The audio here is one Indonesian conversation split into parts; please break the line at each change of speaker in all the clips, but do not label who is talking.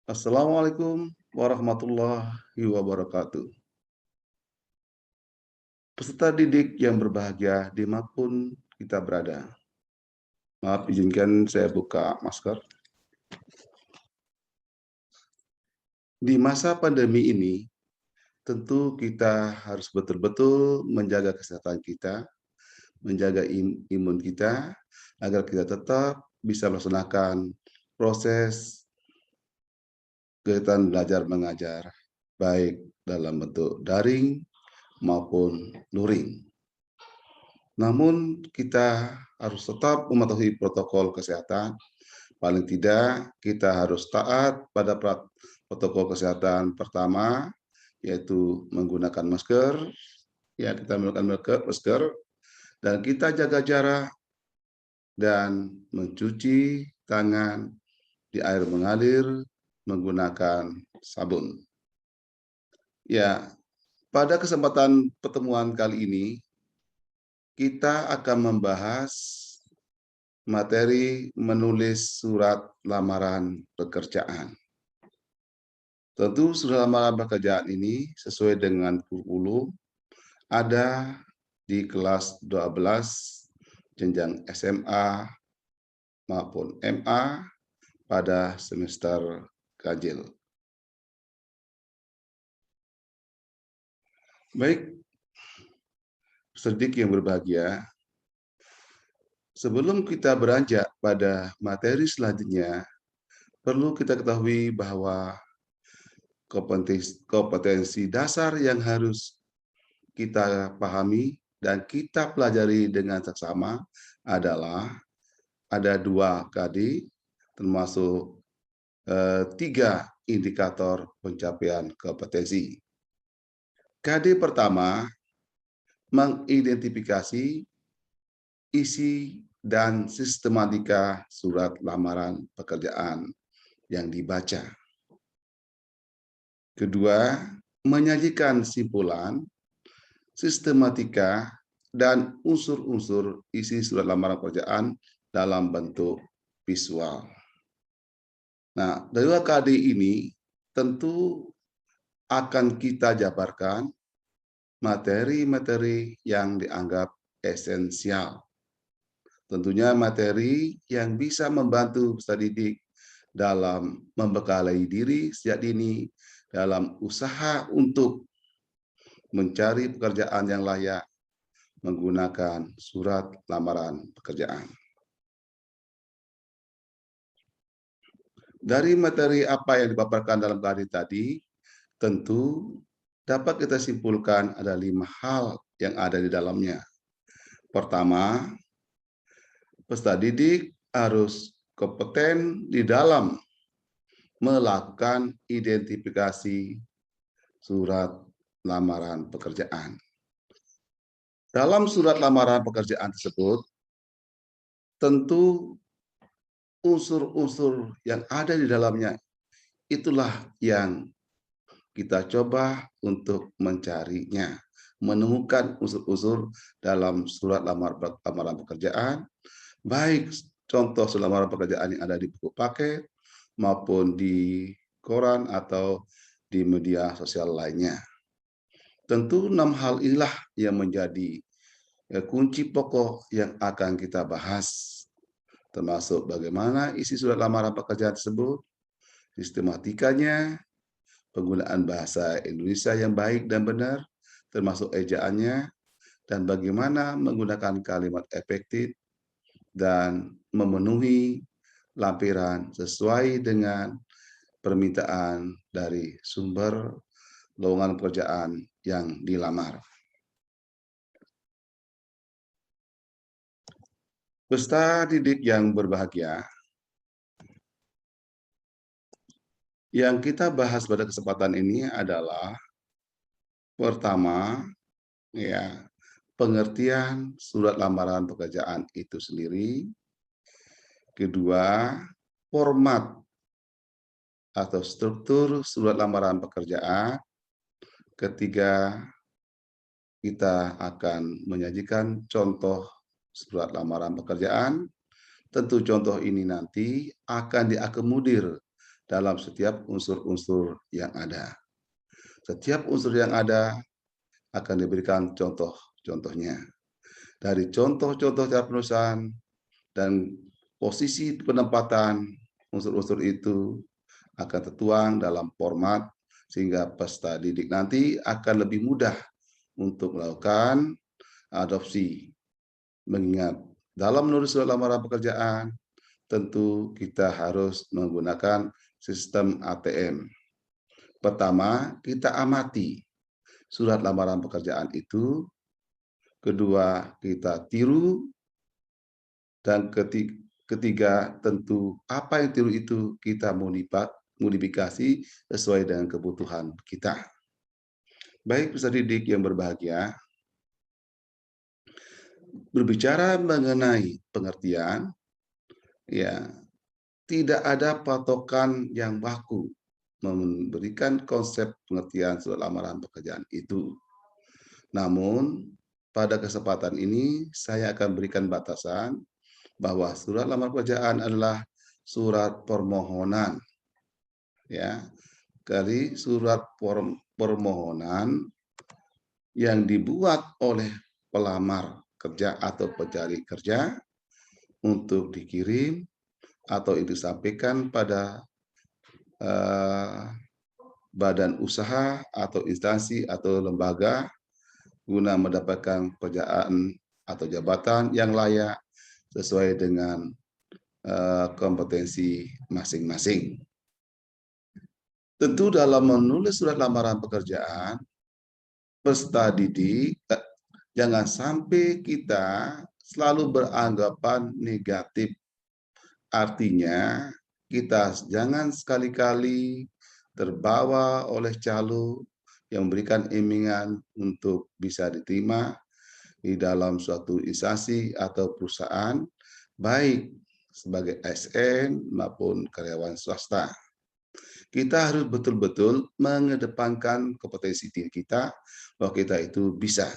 Assalamualaikum warahmatullahi wabarakatuh. Peserta didik yang berbahagia dimanapun kita berada. Maaf, izinkan saya buka masker. Di masa pandemi ini, tentu kita harus betul-betul menjaga kesehatan kita, menjaga imun kita, agar kita tetap bisa melaksanakan proses kegiatan belajar mengajar, baik dalam bentuk daring maupun luring. Namun kita harus tetap mematuhi protokol kesehatan. Paling tidak kita harus taat pada protokol kesehatan pertama, yaitu menggunakan masker. Ya, kita menggunakan masker dan kita jaga jarak dan mencuci tangan di air mengalir menggunakan sabun. Ya, pada kesempatan pertemuan kali ini kita akan membahas materi menulis surat lamaran pekerjaan. Tentu surat lamaran pekerjaan ini sesuai dengan kurikulum ada di kelas 12 jenjang SMA maupun MA pada semester ganjil. Baik, peserta yang berbahagia, sebelum kita beranjak pada materi selanjutnya, perlu kita ketahui bahwa kompetensi dasar yang harus kita pahami dan kita pelajari dengan seksama adalah ada 2 KD, termasuk 3 indikator pencapaian kompetensi. KD pertama, mengidentifikasi isi dan sistematika surat lamaran pekerjaan yang dibaca. Kedua, menyajikan simpulan, sistematika, dan unsur-unsur isi surat lamaran pekerjaan dalam bentuk visual. Nah, dari KD ini tentu akan kita jabarkan materi-materi yang dianggap esensial. Tentunya materi yang bisa membantu peserta didik dalam membekali diri sejak dini dalam usaha untuk mencari pekerjaan yang layak menggunakan surat lamaran pekerjaan. Dari materi apa yang dipaparkan dalam KD tadi, tentu dapat kita simpulkan ada 5 hal yang ada di dalamnya. Pertama, peserta didik harus kompeten di dalam melakukan identifikasi surat lamaran pekerjaan. Dalam surat lamaran pekerjaan tersebut, tentu unsur-unsur yang ada di dalamnya itulah yang kita coba untuk mencarinya, menemukan unsur-unsur dalam surat lamaran pekerjaan, baik contoh surat lamaran pekerjaan yang ada di buku paket maupun di koran atau di media sosial lainnya. Tentu 6 hal inilah yang menjadi kunci pokok yang akan kita bahas, termasuk bagaimana isi surat lamaran pekerjaan tersebut, sistematikanya, penggunaan bahasa Indonesia yang baik dan benar, termasuk ejaannya, dan bagaimana menggunakan kalimat efektif dan memenuhi lampiran sesuai dengan permintaan dari sumber lowongan pekerjaan yang dilamar. Peserta didik yang berbahagia, yang kita bahas pada kesempatan ini adalah pertama, ya, pengertian surat lamaran pekerjaan itu sendiri. Kedua, format atau struktur surat lamaran pekerjaan. Ketiga, kita akan menyajikan contoh surat lamaran pekerjaan. Tentu contoh ini nanti akan diakomodir dalam setiap unsur-unsur yang ada. Setiap unsur yang ada akan diberikan contoh-contohnya. Dari contoh-contoh cara penulisan dan posisi penempatan unsur-unsur itu akan tertuang dalam format sehingga peserta didik nanti akan lebih mudah untuk melakukan adopsi. Mengingat dalam menulis surat lamaran pekerjaan, tentu kita harus menggunakan sistem ATM. Pertama, kita amati surat lamaran pekerjaan itu. Kedua, kita tiru. Dan ketiga, tentu apa yang tiru itu kita modifikasi sesuai dengan kebutuhan kita. Baik peserta didik yang berbahagia, berbicara mengenai pengertian, ya tidak ada patokan yang baku memberikan konsep pengertian surat lamaran pekerjaan itu. Namun, pada kesempatan ini saya akan berikan batasan bahwa surat lamaran pekerjaan adalah surat permohonan, ya. Dari surat permohonan yang dibuat oleh pelamar kerja atau pencari kerja untuk dikirim atau disampaikan pada badan usaha atau instansi atau lembaga guna mendapatkan pekerjaan atau jabatan yang layak sesuai dengan kompetensi masing-masing. Tentu dalam menulis surat lamaran pekerjaan, peserta didik jangan sampai kita selalu beranggapan negatif. Artinya, kita jangan sekali-kali terbawa oleh calo yang memberikan iming-imingan untuk bisa diterima di dalam suatu instansi atau perusahaan, baik sebagai ASN maupun karyawan swasta. Kita harus betul-betul mengedepankan kompetensi diri kita, bahwa kita itu bisa,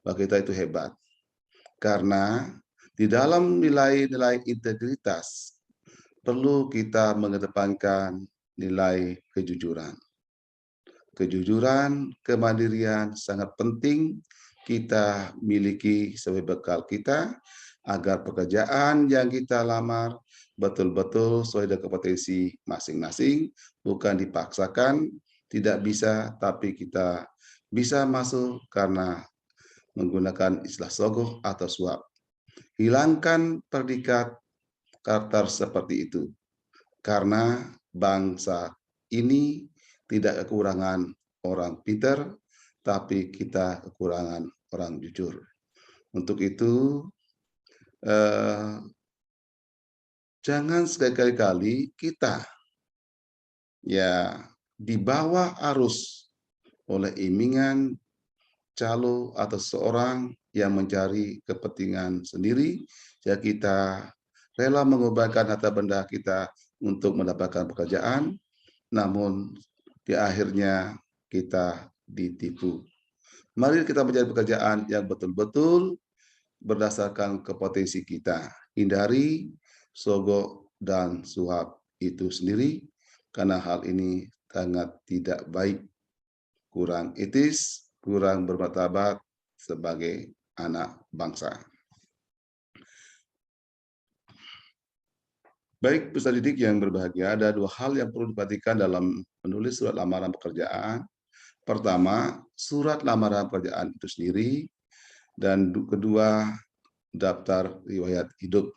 bahwa kita itu hebat. Karena di dalam nilai-nilai integritas, perlu kita mengedepankan nilai kejujuran. Kejujuran, kemandirian sangat penting kita miliki sebagai bekal kita agar pekerjaan yang kita lamar betul-betul sesuai dengan kompetensi masing-masing, bukan dipaksakan, tidak bisa, tapi kita bisa masuk karena menggunakan istilah sogoh atau suap. Hilangkan predikat karakter seperti itu, karena bangsa ini tidak kekurangan orang pintar, tapi kita kekurangan orang jujur. Untuk itu, jangan sekali-kali kita ya dibawa arus oleh imingan calo atau seorang yang mencari kepentingan sendiri, ya kita rela mengorbankan harta benda kita untuk mendapatkan pekerjaan, namun di akhirnya kita ditipu. Mari kita mencari pekerjaan yang betul-betul berdasarkan kompetensi kita. Hindari sogok dan suap itu sendiri, karena hal ini sangat tidak baik, kurang etis, kurang bermartabat sebagai anak bangsa. Baik peserta didik yang berbahagia, ada dua hal yang perlu diperhatikan dalam menulis surat lamaran pekerjaan. Pertama, surat lamaran pekerjaan itu sendiri, dan kedua, daftar riwayat hidup.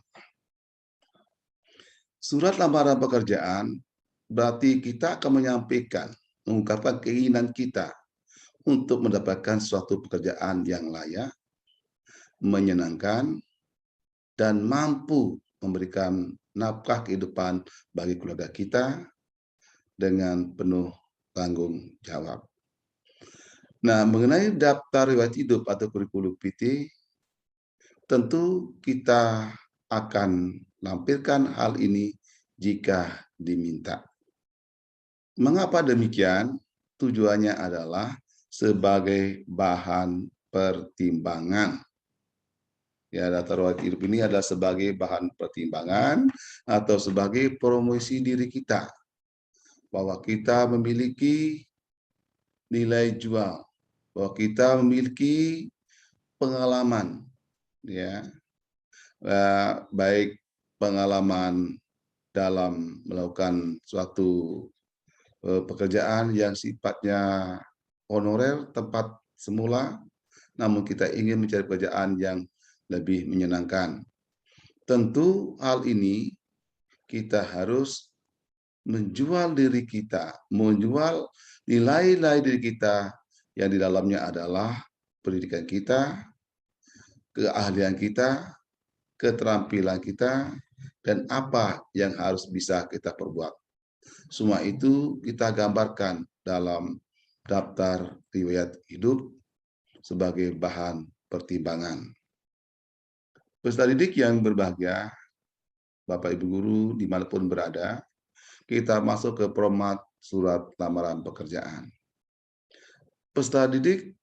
Surat lamaran pekerjaan berarti kita akan menyampaikan, mengungkapkan keinginan kita untuk mendapatkan suatu pekerjaan yang layak, menyenangkan, dan mampu memberikan nafkah kehidupan bagi keluarga kita dengan penuh tanggung jawab. Nah, mengenai daftar riwayat hidup atau kurikulum vitae, tentu kita akan lampirkan hal ini jika diminta. Mengapa demikian? Tujuannya adalah sebagai bahan pertimbangan. Ya, daftar riwayat hidup ini adalah sebagai bahan pertimbangan atau sebagai promosi diri kita. bahwa kita memiliki nilai jual, bahwa kita memiliki pengalaman, ya, baik pengalaman dalam melakukan suatu pekerjaan yang sifatnya honorer tempat semula, namun kita ingin mencari pekerjaan yang lebih menyenangkan. Tentu hal ini kita harus menjual diri kita, menjual nilai-nilai diri kita yang di dalamnya adalah pendidikan kita, keahlian kita, keterampilan kita, dan apa yang harus bisa kita perbuat. Semua itu kita gambarkan dalam daftar riwayat hidup sebagai bahan pertimbangan. Peserta didik yang berbahagia, Bapak Ibu Guru dimanapun berada, kita masuk ke format surat lamaran pekerjaan. Peserta didik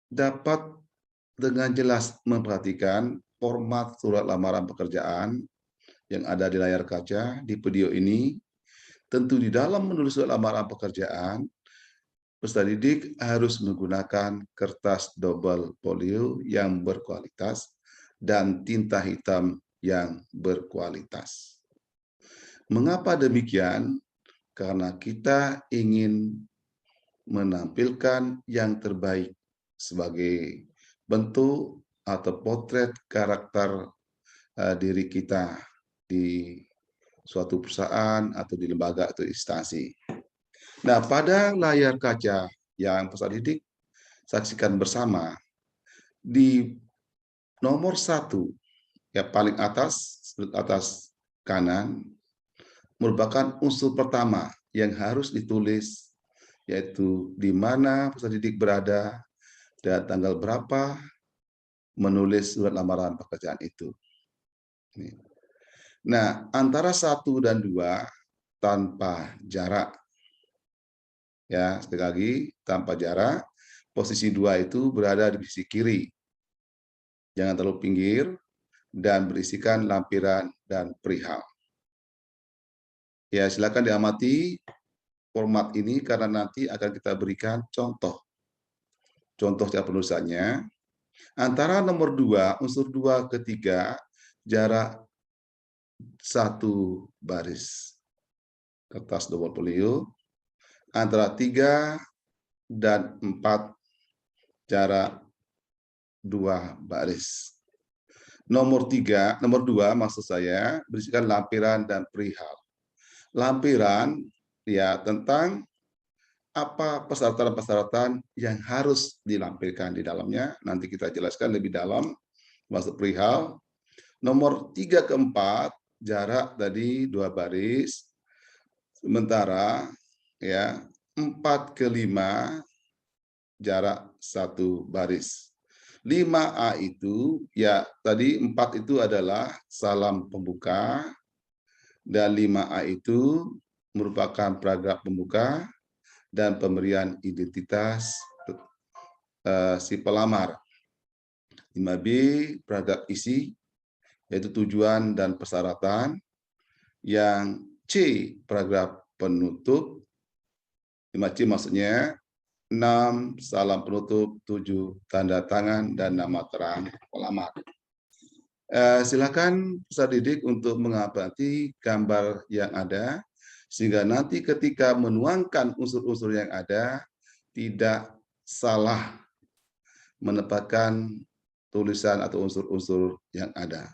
dapat dengan jelas memperhatikan format surat lamaran pekerjaan yang ada di layar kaca di video ini. Tentu di dalam menulis surat lamaran pekerjaan, peserta didik harus menggunakan kertas double folio yang berkualitas dan tinta hitam yang berkualitas. Mengapa demikian? Karena kita ingin menampilkan yang terbaik sebagai bentuk atau potret karakter diri kita di suatu perusahaan atau di lembaga atau instansi. Nah, pada layar kaca yang peserta didik saksikan bersama, di nomor 1, ya paling atas kanan, merupakan unsur pertama yang harus ditulis, yaitu di mana peserta didik berada dan tanggal berapa menulis surat lamaran pekerjaan itu. Nah, antara 1 dan 2 tanpa jarak. Ya, sekali lagi tanpa jarak. Posisi 2 itu berada di sisi kiri. Jangan terlalu pinggir dan berisikan lampiran dan perihal. Ya, silakan diamati format ini karena nanti akan kita berikan contoh. Contoh cara penulisannya. Antara nomor 2, unsur 2 ke 3, jarak 1 baris kertas double folio, antara 3 dan 4 jarak 2 baris. Nomor 2 maksud saya berisikan lampiran dan perihal. Lampiran ya tentang apa persyaratan-persyaratan yang harus dilampirkan di dalamnya, nanti kita jelaskan lebih dalam. Masuk perihal. Nomor 3 ke 4 jarak tadi 2 baris, sementara ya 4 ke 5 jarak 1 baris. 5A itu ya tadi 4 itu adalah salam pembuka dan 5A itu merupakan paragraf pembuka dan pemberian identitas si pelamar. 5B paragraf isi yaitu tujuan dan persyaratan. Yang C paragraf penutup. 5C maksudnya 6 salam penutup, 7 tanda tangan dan nama terang pelamar. Silakan peserta didik untuk mengamati gambar yang ada sehingga nanti ketika menuangkan unsur-unsur yang ada tidak salah menempatkan tulisan atau unsur-unsur yang ada.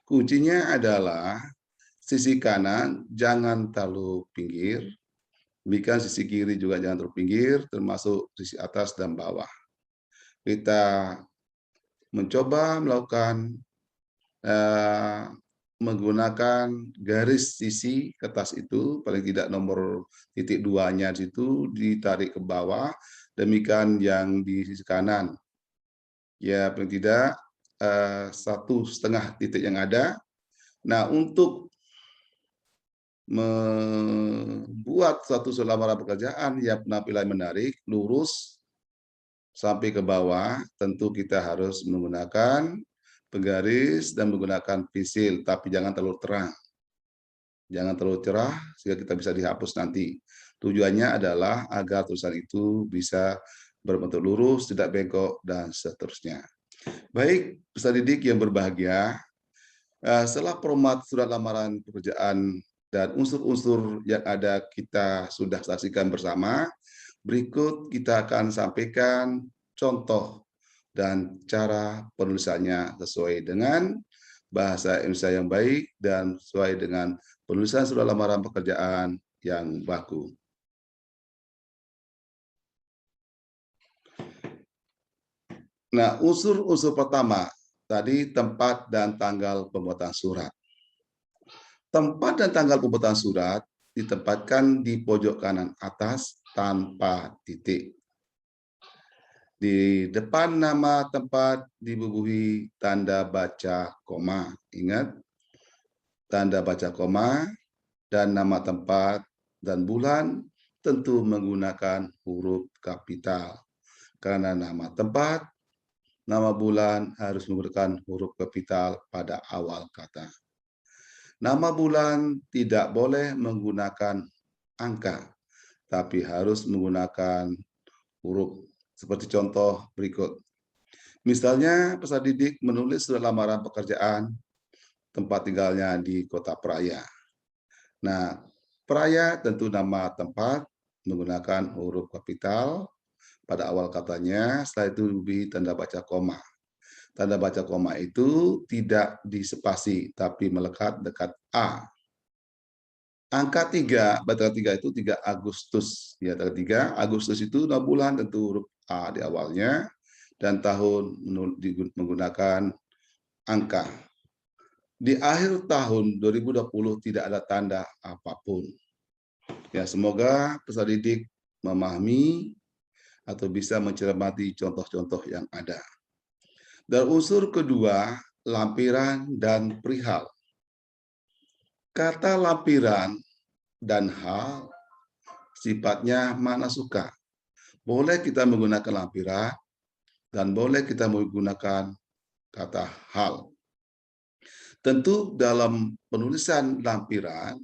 Kuncinya adalah sisi kanan jangan terlalu pinggir, demikian sisi kiri juga jangan terlalu pinggir, termasuk sisi atas dan bawah. Kita mencoba melakukan menggunakan garis sisi kertas itu, paling tidak nomor titik 2-nya situ ditarik ke bawah, demikian yang di sisi kanan. Ya, paling tidak 1,5 titik yang ada. Nah, untuk membuat suatu lamaran pekerjaan yang penampilan menarik, lurus sampai ke bawah, tentu kita harus menggunakan penggaris dan menggunakan pensil, tapi jangan terlalu terang. Jangan terlalu cerah sehingga kita bisa dihapus nanti. Tujuannya adalah agar tulisan itu bisa berbentuk lurus, tidak bengkok, dan seterusnya. Baik, peserta didik yang berbahagia, setelah format surat lamaran pekerjaan dan unsur-unsur yang ada kita sudah saksikan bersama, berikut kita akan sampaikan contoh dan cara penulisannya sesuai dengan bahasa Indonesia yang baik dan sesuai dengan penulisan surat lamaran pekerjaan yang baku. Nah, unsur-unsur pertama tadi tempat dan tanggal pembuatan surat. Tempat dan tanggal pembuatan surat ditempatkan di pojok kanan atas tanpa titik. Di depan nama tempat dibubuhi tanda baca koma. Ingat, tanda baca koma dan nama tempat dan bulan tentu menggunakan huruf kapital. Karena nama tempat, nama bulan harus menggunakan huruf kapital pada awal kata. Nama bulan tidak boleh menggunakan angka, tapi harus menggunakan huruf. Seperti contoh berikut. Misalnya, peserta didik menulis surat lamaran pekerjaan, tempat tinggalnya di Kota Praia. Nah, Praia tentu nama tempat menggunakan huruf kapital pada awal katanya, setelah itu diberi tanda baca koma. Tanda baca koma itu tidak dispasi, tapi melekat dekat A. Angka 3, tanggal 3 itu 3 Agustus. Ya, tanggal 3 Agustus itu bulan tentu huruf A di awalnya, dan tahun menggunakan angka. Di akhir tahun 2020 tidak ada tanda apapun. Ya, semoga peserta didik memahami atau bisa mencermati contoh-contoh yang ada. Dan unsur kedua, lampiran dan perihal. Kata lampiran dan hal sifatnya mana suka. Boleh kita menggunakan lampiran dan boleh kita menggunakan kata hal. Tentu dalam penulisan lampiran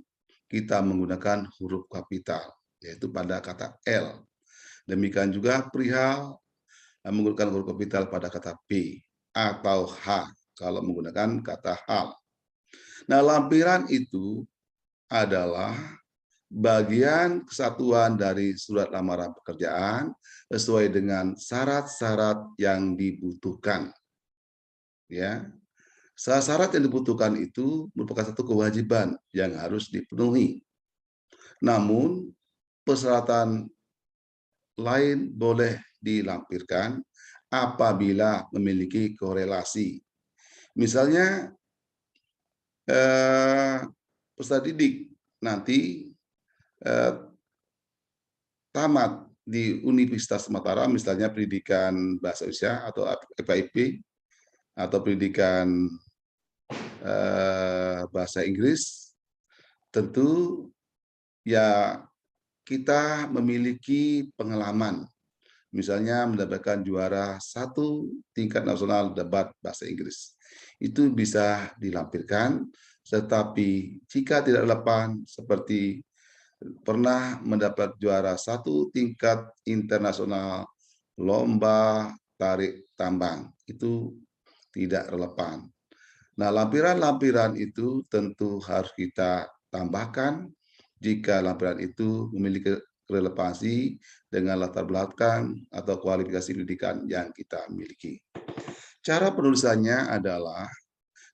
kita menggunakan huruf kapital, yaitu pada kata L. Demikian juga perihal menggunakan huruf kapital pada kata P atau H kalau menggunakan kata hal. Nah, lampiran itu adalah bagian kesatuan dari surat lamaran pekerjaan sesuai dengan syarat-syarat yang dibutuhkan. Ya, syarat yang dibutuhkan itu merupakan satu kewajiban yang harus dipenuhi. Namun, persyaratan lain boleh dilampirkan apabila memiliki korelasi. Misalnya, peserta didik nanti tamat di Universitas Mataram, misalnya pendidikan bahasa Indonesia atau FIP, atau pendidikan bahasa Inggris, tentu ya kita memiliki pengalaman. Misalnya mendapatkan juara 1 tingkat nasional debat bahasa Inggris. Itu bisa dilampirkan, tetapi jika tidak relevan seperti pernah mendapat juara 1 tingkat internasional lomba tarik tambang, itu tidak relevan. Nah, lampiran-lampiran itu tentu harus kita tambahkan jika lampiran itu memiliki relevansi dengan latar belakang atau kualifikasi pendidikan yang kita miliki. Cara penulisannya adalah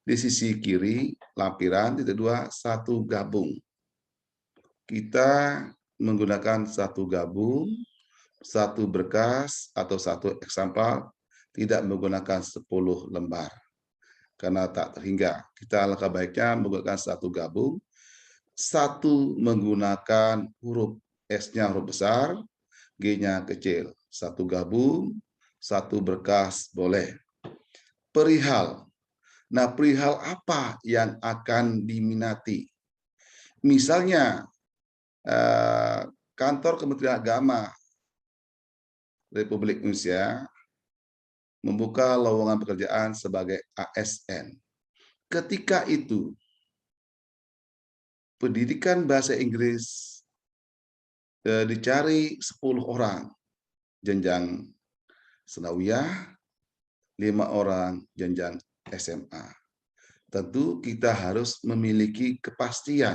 di sisi kiri lampiran, titik 2, satu gabung. Kita menggunakan satu gabung, satu berkas atau satu eksemplar, tidak menggunakan 10 lembar. Karena tak terhingga. Kita alangkah baiknya menggunakan satu gabung, satu menggunakan huruf S-nya huruf besar, G-nya kecil. Satu gabung, satu berkas boleh. Perihal. Nah, perihal apa yang akan diminati? Misalnya, kantor Kementerian Agama Republik Indonesia membuka lowongan pekerjaan sebagai ASN. Ketika itu, pendidikan bahasa Inggris dicari 10 orang jenjang Senawiyah, 5 orang jenjang SMA. Tentu kita harus memiliki kepastian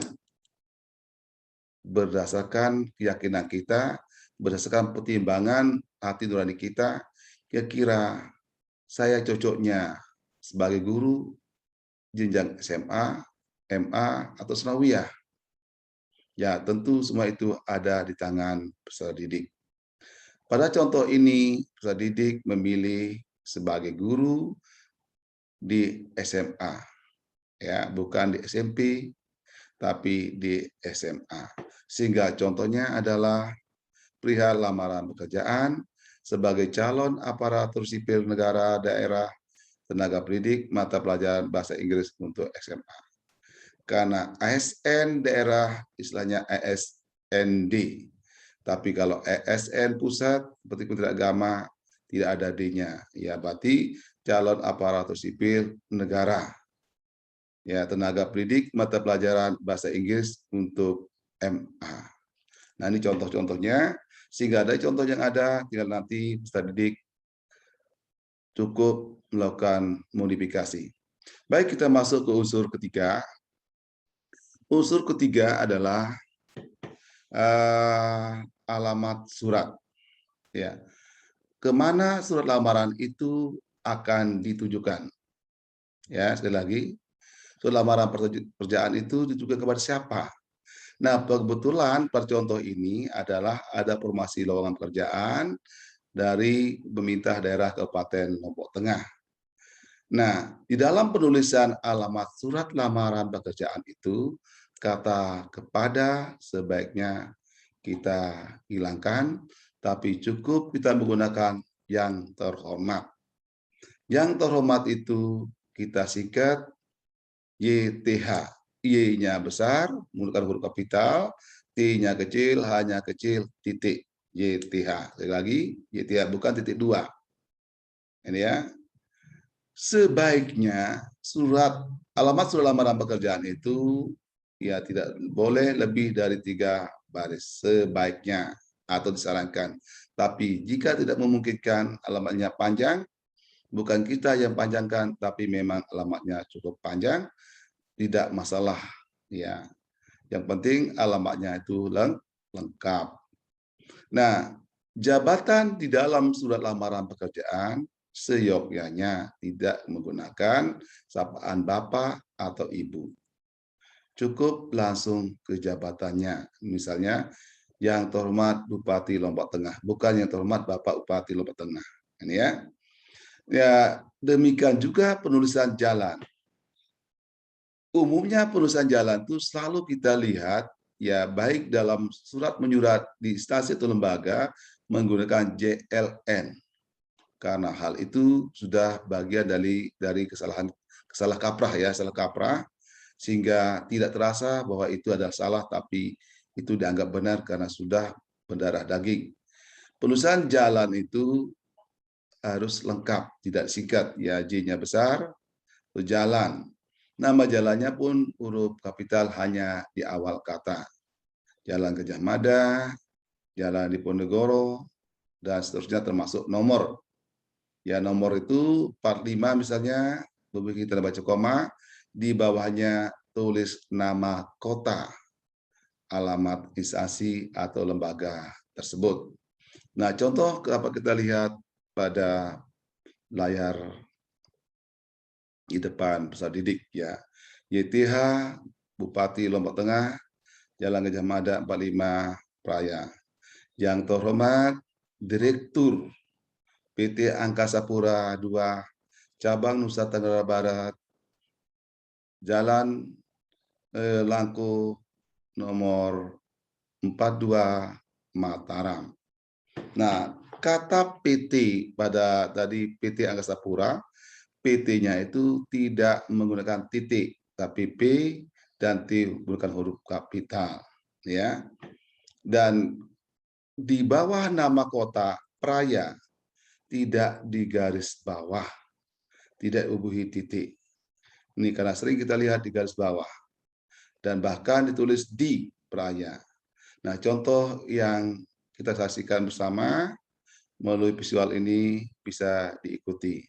berdasarkan keyakinan kita, berdasarkan pertimbangan hati nurani kita, kira-kira saya cocoknya sebagai guru jenjang SMA, MA, atau Senawiyah. Ya, tentu semua itu ada di tangan peserta didik. Pada contoh ini, peserta didik memilih sebagai guru di SMA, ya, bukan di SMP, tapi di SMA. Sehingga contohnya adalah perihal lamaran pekerjaan sebagai calon aparatur sipil negara daerah tenaga pendidik mata pelajaran bahasa Inggris untuk SMA. Karena ASN daerah istilahnya ASND. Tapi kalau ASN pusat seperti Kementerian Agama tidak ada D-nya. Ya, berarti calon aparatur sipil negara. Ya, tenaga pendidik mata pelajaran bahasa Inggris untuk MA. Nah, ini contoh-contohnya. Sehingga dari contoh yang ada, tinggal nanti peserta didik cukup melakukan modifikasi. Baik, kita masuk ke unsur ketiga. Unsur ketiga adalah alamat surat. Ya, kemana surat lamaran itu akan ditujukan? Ya, sekali lagi, surat lamaran pekerjaan itu ditujukan kepada siapa? Nah, kebetulan pada contoh ini adalah ada formasi lowongan pekerjaan dari pemerintah daerah Kabupaten Lombok Tengah. Nah, di dalam penulisan alamat surat lamaran pekerjaan itu, kata kepada sebaiknya kita hilangkan, tapi cukup kita menggunakan yang terhormat. Yang terhormat itu kita singkat YTH. Y-nya besar, menggunakan huruf kapital, T-nya kecil, H-nya kecil, titik. YTH. Sekali lagi, YTH bukan titik 2. Ini ya. Sebaiknya alamat surat lamaran pekerjaan itu ya tidak boleh lebih dari 3 baris. Sebaiknya atau disarankan. Tapi jika tidak memungkinkan alamatnya panjang, bukan kita yang panjangkan, tapi memang alamatnya cukup panjang, tidak masalah. Ya, yang penting alamatnya itu lengkap. Nah, jabatan di dalam surat lamaran pekerjaan seyogyanya tidak menggunakan sapaan bapak atau ibu. Cukup langsung ke jabatannya. Misalnya, yang terhormat Bupati Lombok Tengah, bukan yang terhormat Bapak Bupati Lombok Tengah. Ini ya. Ya, demikian juga penulisan jalan. Umumnya penulisan jalan itu selalu kita lihat ya baik dalam surat menyurat di instansi atau lembaga menggunakan JLN. Karena hal itu sudah bagian dari salah kaprah sehingga tidak terasa bahwa itu adalah salah tapi itu dianggap benar karena sudah berdarah daging. Penulisan jalan itu harus lengkap, tidak singkat ya, J-nya besar, jalan. Nama jalannya pun huruf kapital hanya di awal kata. Jalan Gajah Mada, Jalan Diponegoro, dan seterusnya termasuk nomor. Ya, nomor itu 45 misalnya, begitu kita baca koma, di bawahnya tulis nama kota, alamat instansi atau lembaga tersebut. Nah, contoh apa kita lihat pada layar di depan peserta didik ya. YTH Bupati Lombok Tengah, Jalan Gajah Mada 45 Praya. Yang terhormat Direktur PT Angkasa Pura II Cabang Nusa Tenggara Barat, Jalan Langko nomor 42 Mataram. Nah, kata PT pada tadi PT Angkasa Pura, PT-nya itu tidak menggunakan titik, tapi P dan T menggunakan huruf kapital, ya. Dan di bawah nama kota Praya tidak di garis bawah, tidak dibubuhi titik. Ini karena sering kita lihat di garis bawah dan bahkan ditulis di Praya. Nah, contoh yang kita saksikan bersama melalui visual ini bisa diikuti.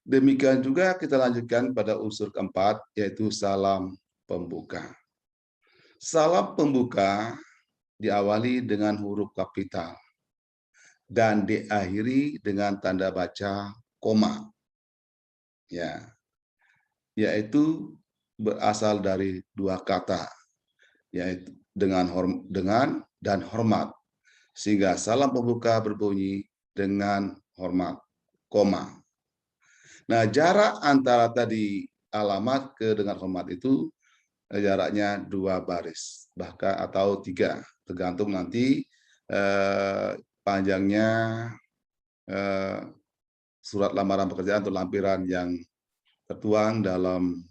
Demikian juga kita lanjutkan pada unsur keempat, yaitu salam pembuka. Salam pembuka diawali dengan huruf kapital dan diakhiri dengan tanda baca koma, ya, yaitu berasal dari dua kata, yaitu dengan dan hormat, sehingga salam pembuka berbunyi dengan hormat, koma. Nah, jarak antara tadi alamat ke dengan hormat itu jaraknya 2 baris, bahkan atau 3, tergantung nanti panjangnya eh, surat lamaran pekerjaan atau lampiran yang tertuang dalam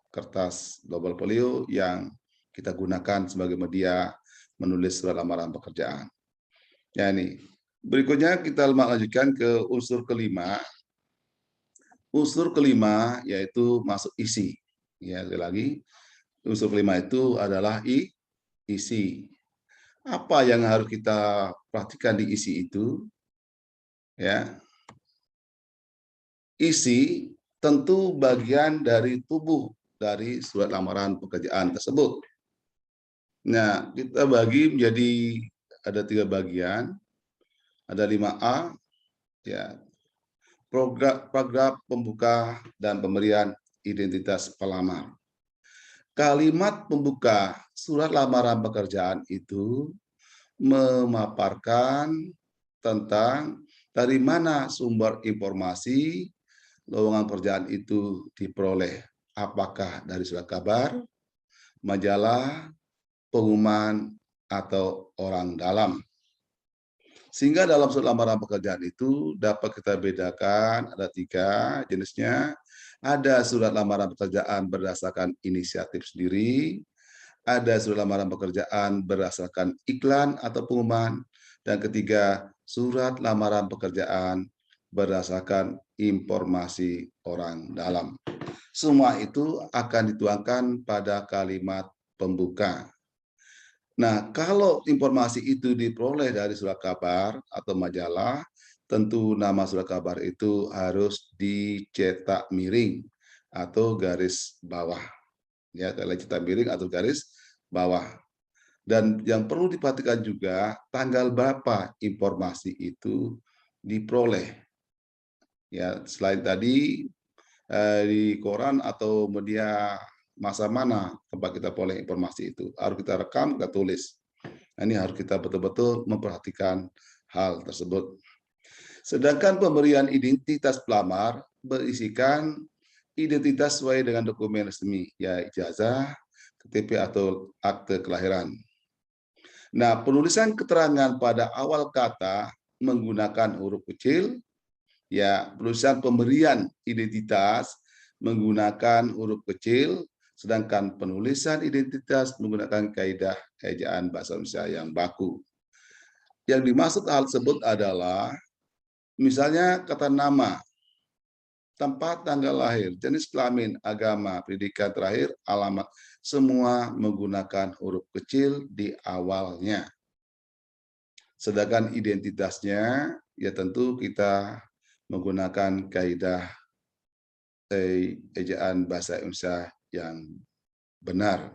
kertas double folio yang kita gunakan sebagai media menulis surat lamaran pekerjaan. Ya, ini. Berikutnya kita lanjutkan ke unsur kelima. Unsur kelima yaitu masuk isi. Ya, sekali lagi, unsur kelima itu adalah isi. Apa yang harus kita perhatikan di isi itu? Ya, isi tentu bagian dari tubuh dari surat lamaran pekerjaan tersebut. Nah, kita bagi menjadi ada 3 bagian, ada 5A, ya, paragraf pembuka dan pemberian identitas pelamar. Kalimat pembuka surat lamaran pekerjaan itu memaparkan tentang dari mana sumber informasi lowongan pekerjaan itu diperoleh. Apakah dari surat kabar, majalah, pengumuman, atau orang dalam. Sehingga dalam surat lamaran pekerjaan itu dapat kita bedakan ada 3 jenisnya. Ada surat lamaran pekerjaan berdasarkan inisiatif sendiri, ada surat lamaran pekerjaan berdasarkan iklan atau pengumuman, dan ketiga, surat lamaran pekerjaan berdasarkan informasi orang dalam. Semua itu akan dituangkan pada kalimat pembuka. Nah, kalau informasi itu diperoleh dari surat kabar atau majalah, tentu nama surat kabar itu harus dicetak miring atau garis bawah. Ya, kalau cetak miring atau garis bawah. Dan yang perlu diperhatikan juga tanggal berapa informasi itu diperoleh. Ya, selain tadi di koran atau media masa mana tempat kita peroleh informasi itu harus kita rekam, kita tulis. Nah, ini harus kita betul-betul memperhatikan hal tersebut. Sedangkan pemberian identitas pelamar berisikan identitas sesuai dengan dokumen resmi, ya ijazah, KTP atau akte kelahiran. Nah, penulisan keterangan pada awal kata menggunakan huruf kecil, ya penulisan pemberian identitas menggunakan huruf kecil, sedangkan penulisan identitas menggunakan kaidah ejaan bahasa Indonesia yang baku. Yang dimaksud hal tersebut adalah misalnya kata nama, tempat tanggal lahir, jenis kelamin, agama, pendidikan terakhir, alamat, semua menggunakan huruf kecil di awalnya. Sedangkan identitasnya, ya tentu kita menggunakan kaidah ejaan bahasa Indonesia yang benar.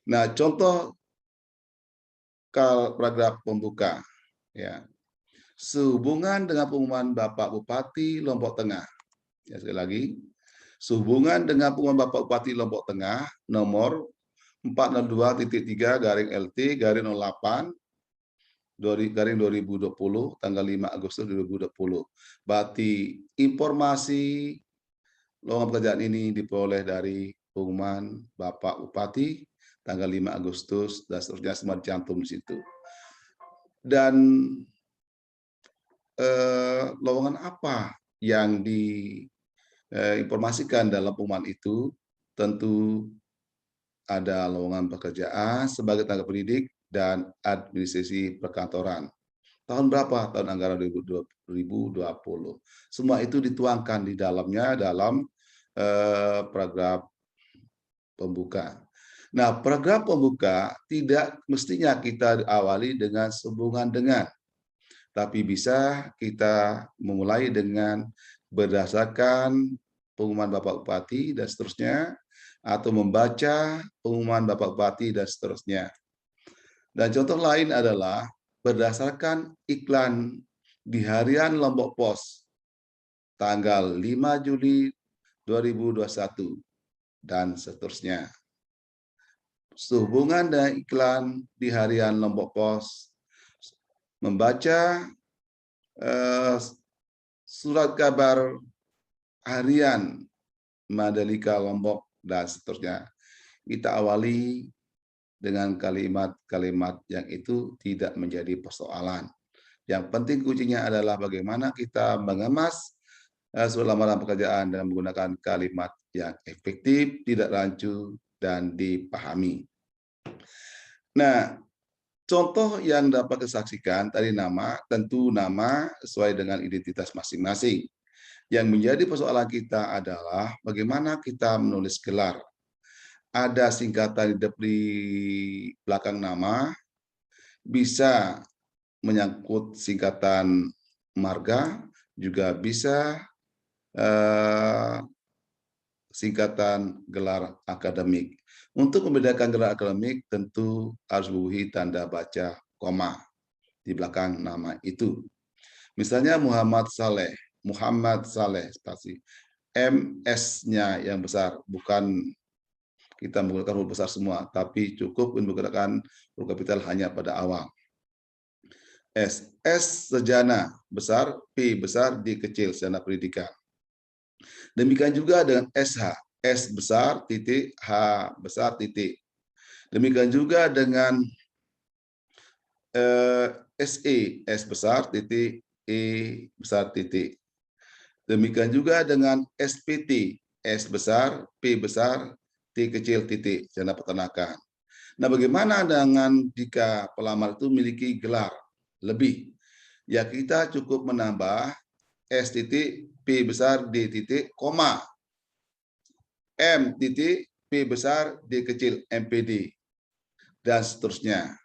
Nah, contoh paragraf pembuka, ya, sehubungan dengan pengumuman Bapak Bupati Lombok Tengah. Ya, sekali lagi, sehubungan dengan pengumuman Bapak Bupati Lombok Tengah nomor 402.3/LT/08 garing 2020 tanggal 5 Agustus 2020. Berarti informasi lowongan pekerjaan ini diperoleh dari pengumuman Bapak Bupati tanggal 5 Agustus dan seterusnya semua dicantum di situ. Dan lowongan apa yang diinformasikan dalam pengumuman itu? Tentu ada lowongan pekerjaan sebagai tenaga pendidik dan administrasi perkantoran. Tahun berapa? Tahun anggaran 2020. Semua itu dituangkan di dalamnya dalam paragraf pembuka. Nah, paragraf pembuka tidak mestinya kita awali dengan sehubungan dengan, tapi bisa kita memulai dengan berdasarkan pengumuman Bapak Bupati dan seterusnya, atau membaca pengumuman Bapak Bupati dan seterusnya. Dan contoh lain adalah berdasarkan iklan di harian Lombok Pos tanggal 5 Juli 2021 dan seterusnya. Sehubungan dengan iklan di harian Lombok Pos, membaca surat kabar harian Mandalika Lombok dan seterusnya. Kita awali dengan kalimat-kalimat yang itu tidak menjadi persoalan. Yang penting kuncinya adalah bagaimana kita mengemas surat lamaran pekerjaan dengan menggunakan kalimat yang efektif, tidak rancu, dan dipahami. Nah, contoh yang dapat disaksikan tadi nama, tentu nama sesuai dengan identitas masing-masing. Yang menjadi persoalan kita adalah bagaimana kita menulis gelar. Ada singkatan di belakang nama, bisa menyangkut singkatan marga, juga bisa singkatan gelar akademik. Untuk membedakan gelar akademik tentu harus memiliki tanda baca koma di belakang nama itu. Misalnya Muhammad Saleh spasi MS-nya yang besar, bukan kita menggunakan huruf besar semua, tapi cukup menggunakan huruf kapital hanya pada awal. S sejana besar, P besar, D kecil, sejana pendidikan. Demikian juga dengan SH, S besar, titik, H besar, titik. Demikian juga dengan SE, S besar, titik, E besar, titik. Demikian juga dengan SPT, S besar, P besar, T kecil, titik, jana peternakan. Nah, bagaimana dengan jika pelamar itu memiliki gelar lebih? Ya, kita cukup menambah S titik, P besar, D titik, koma, M titik, P besar, D kecil, MPD, dan seterusnya.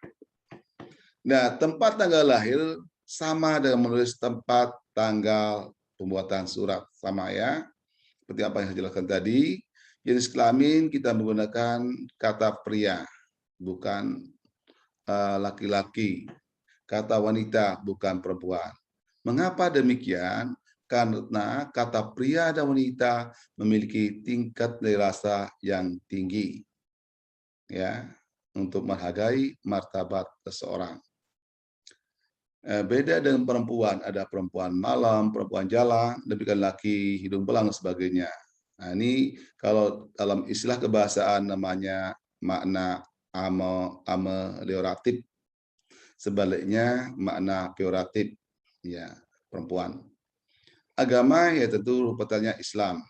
Nah, tempat tanggal lahir sama dengan menulis tempat tanggal pembuatan surat, sama ya. Seperti apa yang saya jelaskan tadi, jenis kelamin kita menggunakan kata pria, bukan laki-laki. Kata wanita, bukan perempuan. Mengapa demikian? Karena kata pria dan wanita memiliki tingkat dewasa yang tinggi, ya, untuk menghargai martabat seseorang. Beda dengan perempuan, ada perempuan malam, perempuan jalan, demikian laki hidung belang dan sebagainya. Nah, ini kalau dalam istilah kebahasaan namanya makna amelioratif. Sebaliknya makna peoratif, ya, perempuan. Agama ya tentu rupanya Islam.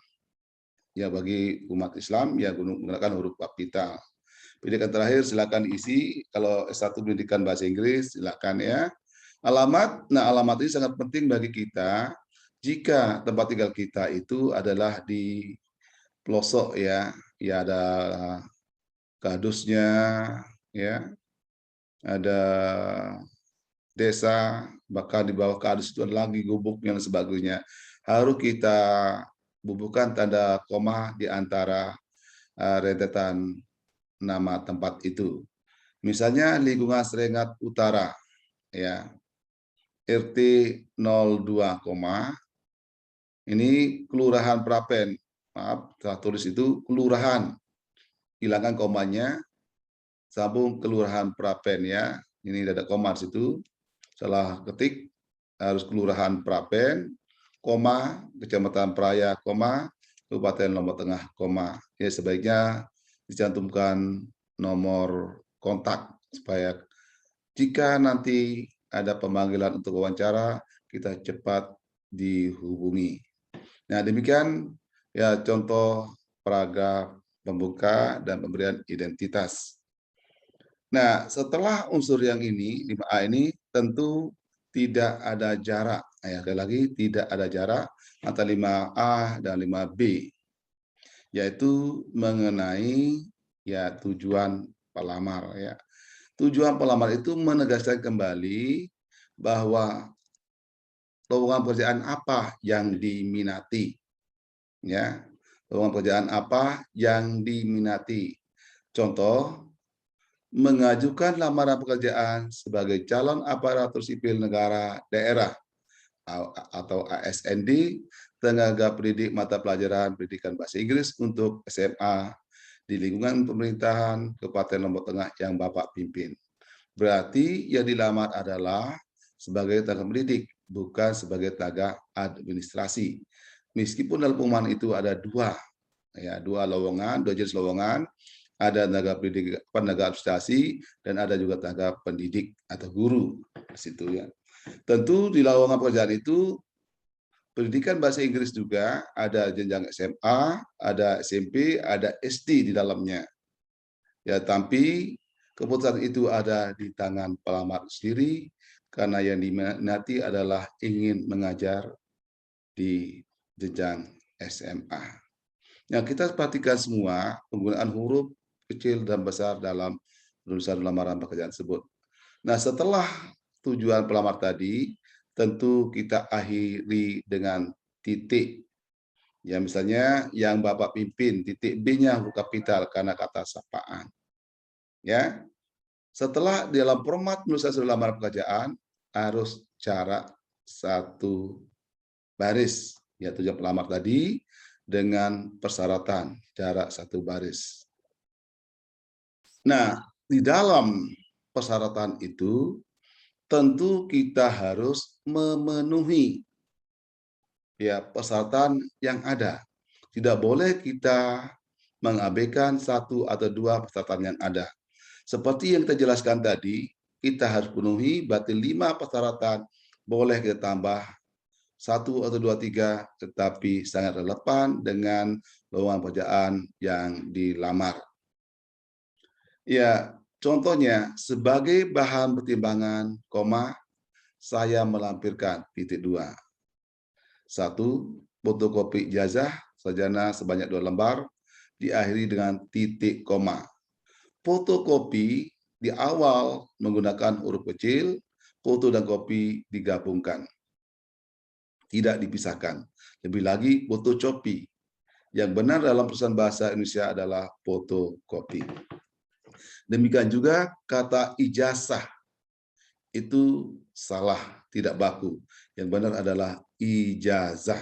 Ya, bagi umat Islam ya menggunakan huruf kapital. Pendidikan terakhir silakan isi, kalau S1 pendidikan bahasa Inggris silakan ya. Alamat, nah alamat ini sangat penting bagi kita jika tempat tinggal kita itu adalah di pelosok ya, ya ada kardusnya ya, ada desa, bahkan di bawah kardus itu ada lagi gubuknya dan sebagainya. Harus kita bubuhkan tanda koma di antara rentetan nama tempat itu. Misalnya lingkungan Serengat Utara ya. RT 02, ini Kelurahan Prapen. Maaf, saya tulis itu kelurahan. Hilangkan komanya, sambung Kelurahan Prapen ya. Ini ada koma di situ. Salah ketik harus Kelurahan Prapen, koma, Kecamatan Praya, koma, Kabupaten Lombok Tengah, koma. Ya, sebaiknya dicantumkan nomor kontak supaya jika nanti ada pemanggilan untuk wawancara, kita cepat dihubungi. Nah, demikian ya contoh paragraf pembuka dan pemberian identitas. Nah, setelah unsur yang ini, 5A ini, tentu tidak ada jarak. Ya, sekali lagi, tidak ada jarak antara 5A dan 5B, yaitu mengenai ya tujuan pelamar ya. Tujuan pelamar itu menegaskan kembali bahwa lowongan pekerjaan apa yang diminati, ya. Lowongan pekerjaan apa yang diminati. Contoh, mengajukan lamaran pekerjaan sebagai calon aparatur sipil negara daerah atau ASND, tenaga pendidik mata pelajaran pendidikan bahasa Inggris untuk SMA di lingkungan pemerintahan Kabupaten Lombok Tengah yang Bapak pimpin. Berarti yang dilamar adalah sebagai tenaga pendidik, bukan sebagai tenaga administrasi. Meskipun dalam pengumuman itu ada dua lowongan, dua jenis lowongan, ada tenaga pendidik, tenaga administrasi, dan ada juga tenaga pendidik atau guru di situ ya. Tentu di lowongan pekerjaan itu pendidikan bahasa Inggris juga ada jenjang SMA, ada SMP, ada SD di dalamnya. Ya, tapi keputusan itu ada di tangan pelamar sendiri karena yang diminati adalah ingin mengajar di jenjang SMA. Nah, kita perhatikan semua penggunaan huruf kecil dan besar dalam tulisan lamaran pekerjaan tersebut. Nah, setelah tujuan pelamar tadi, tentu kita akhiri dengan titik. Ya, misalnya yang Bapak pimpin, titik B-nya huruf kapital karena kata sapaan. Ya, setelah dalam format penulisan surat lamaran pekerjaan harus jarak satu baris, ya tujuan pelamar tadi dengan persyaratan jarak satu baris. Nah, di dalam persyaratan itu tentu kita harus memenuhi ya persyaratan yang ada. Tidak boleh kita mengabaikan satu atau dua persyaratan yang ada. Seperti yang kita jelaskan tadi, kita harus penuhi berarti 5 persyaratan, boleh kita tambah 1 atau 2, 3, tetapi sangat relevan dengan lowongan pekerjaan yang dilamar. Ya, contohnya sebagai bahan pertimbangan, saya melampirkan titik 2. 1. Fotokopi ijazah sarjana sebanyak 2 lembar, diakhiri dengan titik koma. Fotokopi di awal menggunakan huruf kecil, foto dan kopi digabungkan, tidak dipisahkan. Lebih lagi fotokopi. Yang benar dalam perusahaan bahasa Indonesia adalah fotokopi. Demikian juga kata ijazah itu salah, tidak baku. Yang benar adalah ijazah.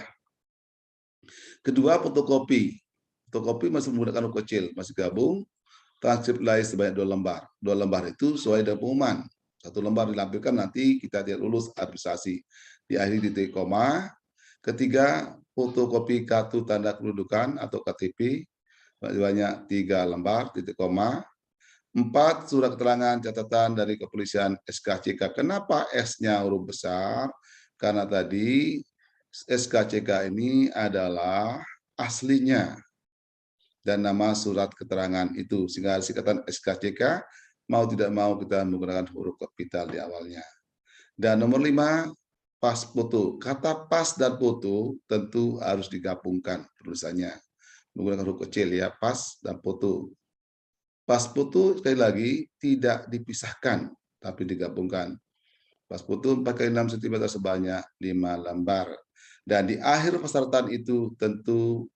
Kedua, fotokopi. Fotokopi masih menggunakan huruf kecil, masih gabung. Transkrip lain sebanyak 2 lembar. 2 lembar itu sesuai dengan pengumuman. 1 lembar dilampirkan nanti kita tidak lulus administrasi. Diakhiri titik koma. Ketiga, fotokopi kartu tanda kependudukan atau KTP sebanyak 3 lembar, titik koma. 4, surat keterangan catatan dari kepolisian SKCK. Kenapa S-nya huruf besar? Karena tadi SKCK ini adalah aslinya dan nama surat keterangan itu, sehingga singkatan SKCK mau tidak mau kita menggunakan huruf kapital di awalnya. Dan nomor 5, pas foto. Kata pas dan foto tentu harus digabungkan tulisannya menggunakan huruf kecil ya, pas dan foto. Pas foto sekali lagi tidak dipisahkan tapi digabungkan. Pas foto 4x6 cm sebanyak 5 lembar. Dan di akhir persyaratan itu tentu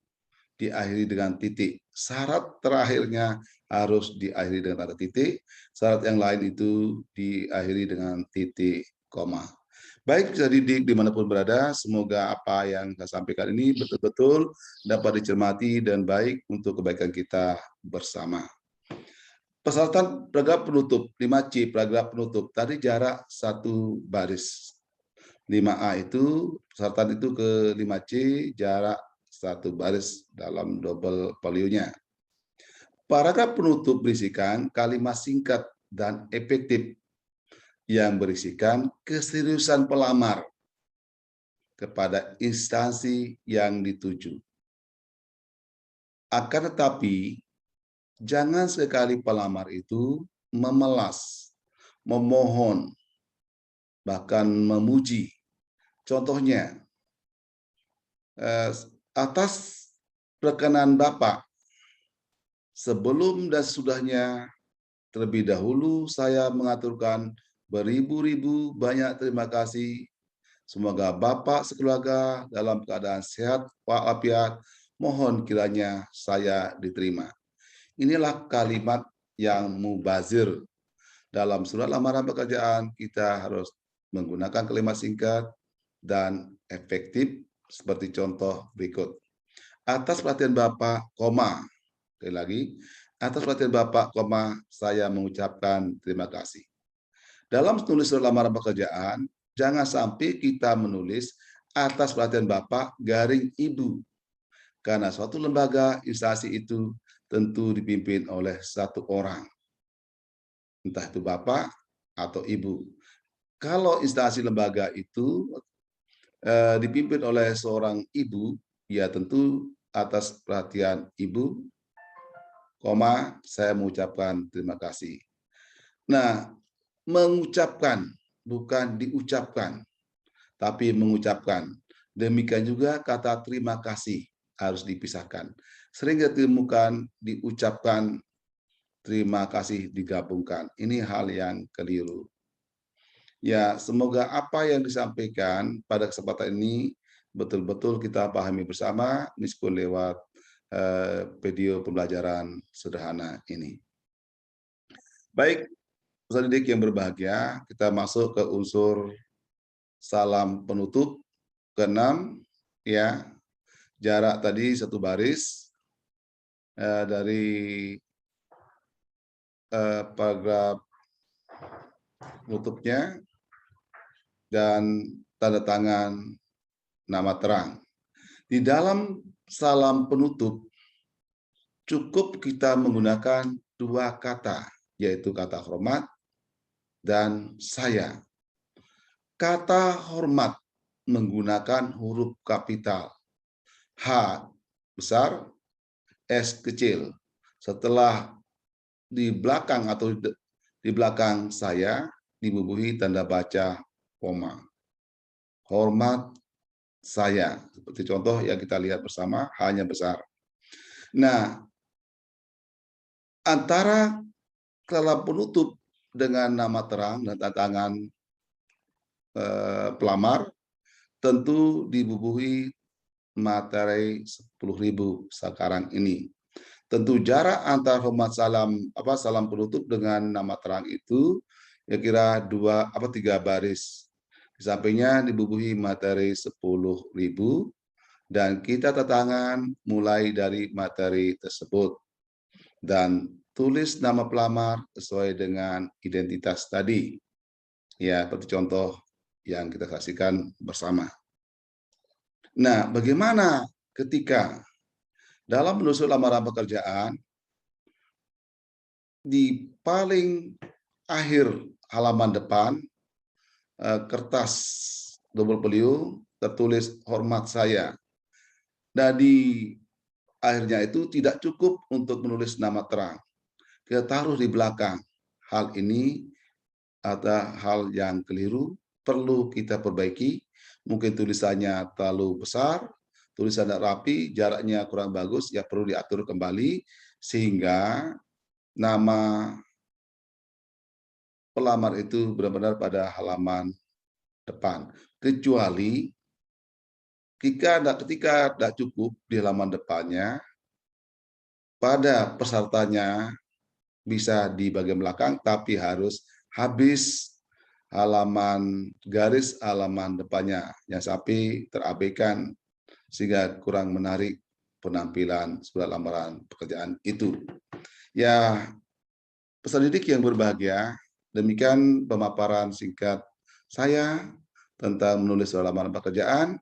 diakhiri dengan titik. Syarat terakhirnya harus diakhiri dengan tanda titik. Syarat yang lain itu diakhiri dengan titik koma. Baik, bisa didik dimanapun berada, semoga apa yang saya sampaikan ini betul-betul dapat dicermati dan baik untuk kebaikan kita bersama. Persyaratan paragraf penutup, 5C, paragraf penutup. Tadi jarak satu baris. 5A itu, persyaratan itu ke 5C, jarak satu baris dalam double folio-nya. Paragraf penutup berisikan kalimat singkat dan efektif yang berisikan keseriusan pelamar kepada instansi yang dituju. Akan tetapi, jangan sekali pelamar itu memelas, memohon, bahkan memuji. Contohnya, atas perkenan Bapak, Sebelum dan sesudahnya, terlebih dahulu saya mengaturkan beribu-ribu banyak terima kasih. Semoga Bapak sekeluarga dalam keadaan sehat walafiat. Mohon kiranya saya diterima. Inilah kalimat yang mubazir. Dalam surat lamaran pekerjaan, kita harus menggunakan kalimat singkat dan efektif seperti contoh berikut. Atas perhatian Bapak, koma. Sekali lagi, atas perhatian Bapak, koma, saya mengucapkan terima kasih. Dalam menulis surat lamaran pekerjaan, jangan sampai kita menulis atas perhatian Bapak, garing Ibu. Karena suatu lembaga, instansi itu tentu dipimpin oleh satu orang. Entah itu Bapak atau Ibu. Kalau instansi lembaga itu dipimpin oleh seorang ibu, ya tentu atas perhatian ibu, koma, saya mengucapkan terima kasih. Nah, mengucapkan, bukan diucapkan, tapi mengucapkan. Demikian juga kata terima kasih harus dipisahkan. Sering ditemukan diucapkan, terima kasih digabungkan. Ini hal yang keliru. Ya, semoga apa yang disampaikan pada kesempatan ini betul-betul kita pahami bersama meskipun lewat video pembelajaran sederhana ini. Baik, peserta didik yang berbahagia, kita masuk ke unsur salam penutup ke-6 ya. Jarak tadi 1 baris dari paragraf penutupnya dan tanda tangan nama terang. Di dalam salam penutup, cukup kita menggunakan 2 kata, yaitu kata hormat dan saya. Kata hormat menggunakan huruf kapital, H besar, S kecil. Setelah di belakang atau di belakang saya dibubuhi tanda baca koma. Hormat saya. Seperti contoh yang kita lihat bersama, hanya besar. Nah, antara kata penutup dengan nama terang dan tangan pelamar tentu dibubuhi materai 10.000 sekarang ini. Tentu jarak antar hormat salam penutup dengan nama terang itu kira-kira 3 baris. Di sampingnya dibubuhi materi 10.000 dan kita tangan mulai dari materi tersebut dan tulis nama pelamar sesuai dengan identitas tadi. Ya, seperti contoh yang kita saksikan bersama. Nah, bagaimana ketika dalam menulis lamaran pekerjaan di paling akhir halaman depan kertas double folio tertulis hormat saya. Dan di akhirnya itu tidak cukup untuk menulis nama terang. Kita taruh di belakang. Hal ini ada hal yang keliru, perlu kita perbaiki. Mungkin tulisannya terlalu besar, tulisannya rapi, jaraknya kurang bagus, ya perlu diatur kembali sehingga nama pelamar itu benar-benar pada halaman depan. Kecuali ketika tidak cukup di halaman depannya, pada pesertanya bisa di bagian belakang, tapi harus habis garis halaman depannya, yang sampai terabaikan sehingga kurang menarik penampilan surat lamaran pekerjaan itu. Ya, peserta didik yang berbahagia, demikian pemaparan singkat saya tentang menulis surat lamaran pekerjaan.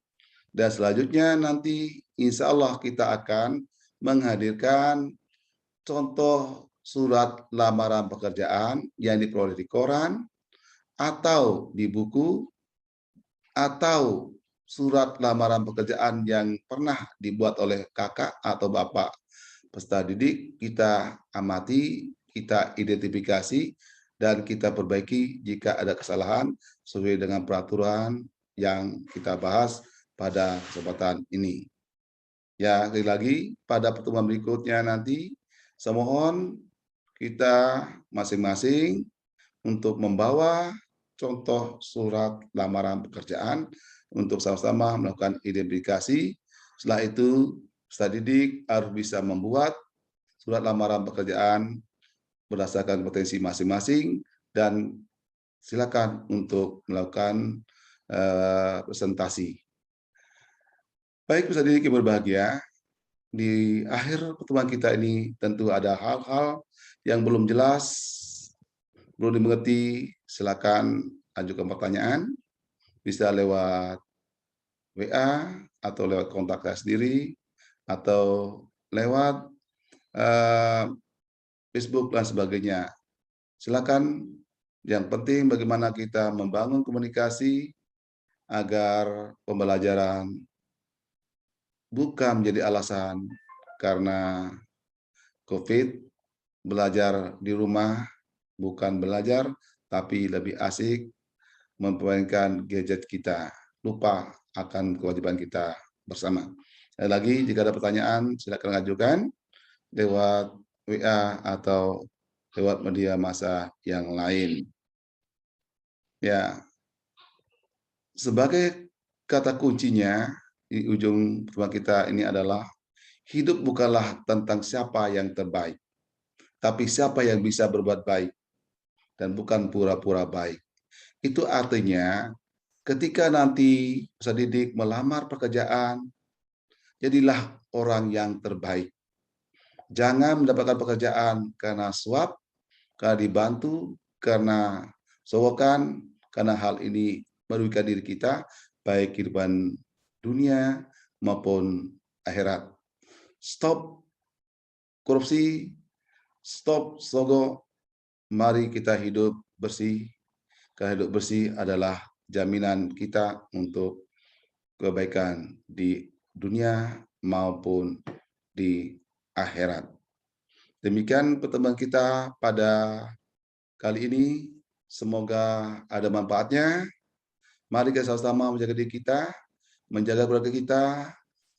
Dan selanjutnya nanti insya Allah kita akan menghadirkan contoh surat lamaran pekerjaan yang diperoleh di koran atau di buku atau surat lamaran pekerjaan yang pernah dibuat oleh kakak atau bapak peserta didik. Kita amati, kita identifikasi, dan kita perbaiki jika ada kesalahan sesuai dengan peraturan yang kita bahas pada kesempatan ini. Ya, sekali lagi pada pertemuan berikutnya nanti Saya mohon kita masing-masing untuk membawa contoh surat lamaran pekerjaan untuk sama-sama melakukan identifikasi. Setelah itu, peserta didik harus bisa membuat surat lamaran pekerjaan berdasarkan potensi masing-masing dan silakan untuk melakukan presentasi. Baik peserta didik yang berbahagia, di akhir pertemuan kita ini tentu ada hal-hal yang belum jelas, belum dimengerti, silakan ajukan pertanyaan, bisa lewat WA atau lewat kontak saya sendiri atau lewat Facebook dan sebagainya. Silakan, yang penting bagaimana kita membangun komunikasi agar pembelajaran bukan menjadi alasan karena COVID, belajar di rumah bukan belajar, tapi lebih asik mempermainkan gadget kita, lupa akan kewajiban kita bersama. Sekali lagi, jika ada pertanyaan, silakan ajukan lewat WA atau lewat media massa yang lain. Ya, sebagai kata kuncinya di ujung pertemuan kita ini adalah hidup bukanlah tentang siapa yang terbaik, tapi siapa yang bisa berbuat baik dan bukan pura-pura baik. Itu artinya ketika nanti peserta didik melamar pekerjaan, jadilah orang yang terbaik. Jangan mendapatkan pekerjaan karena suap, karena dibantu, karena sowokan, karena hal ini merugikan diri kita, baik kehidupan dunia maupun akhirat. Stop korupsi, stop sogo, mari kita hidup bersih. Karena hidup bersih adalah jaminan kita untuk kebaikan di dunia maupun di akhirat. Demikian pertemuan kita pada kali ini. Semoga ada manfaatnya. Mari kita sama-sama menjaga diri kita, menjaga keluarga kita,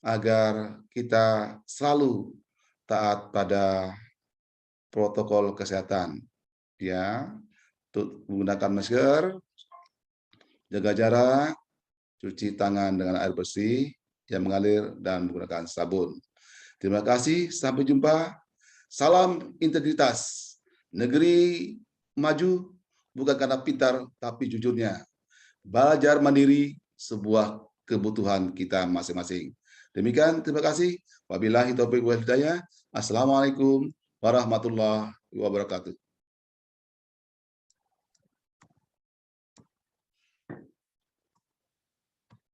agar kita selalu taat pada protokol kesehatan. Ya, menggunakan masker, jaga jarak, cuci tangan dengan air bersih yang mengalir, dan menggunakan sabun. Terima kasih, sampai jumpa. Salam integritas. Negeri maju bukan karena pintar, tapi jujurnya. Belajar mandiri sebuah kebutuhan kita masing-masing. Demikian, terima kasih. Wabillahi taufiq wal hidayah. Assalamualaikum warahmatullahi wabarakatuh.